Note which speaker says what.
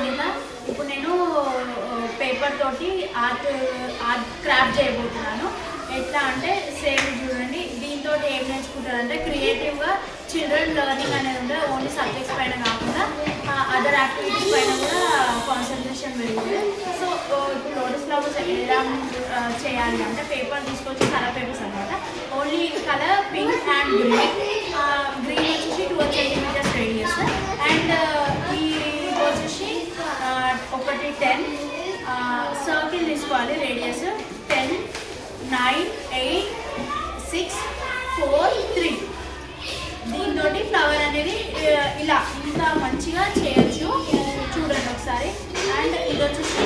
Speaker 1: అనిత. ఇప్పుడు నేను పేపర్ తోటి ఆర్ట్ క్రాఫ్ట్ చేయబోతున్నాను. ఎట్లా అంటే సేమ్ చూడండి, దీంతో ఏం నేర్చుకుంటారంటే క్రియేటివ్గా చిల్డ్రన్ లెర్నింగ్ అనేది ఉంటే ఓన్లీ సబ్జెక్ట్స్ పైన కాకుండా అదర్ యాక్టివిటీస్ పైన కూడా కాన్సన్ట్రేషన్ పెరుగుతుంది. సో ఇప్పుడు లోటస్ ఫ్లవర్స్ ఎలా చేయాలి అంటే పేపర్ తీసుకొచ్చి కలర్ పేపర్స్ అనమాట. Only colour pink and green. Green వచ్చేసి 12 సెంటీమీటర్స్ రేడియస్ అండ్ ఈ వచ్చేసి ఒకటి 10 సర్కిల్ తీసుకోవాలి. రేడియస్ 10, 9, 8, 6, 4, 3. దీంతో ఫ్లవర్ అనేది ఇలా ఇంత మంచిగా చేయొచ్చు. చూడండి ఒకసారి. అండ్ ఇది వచ్చేసి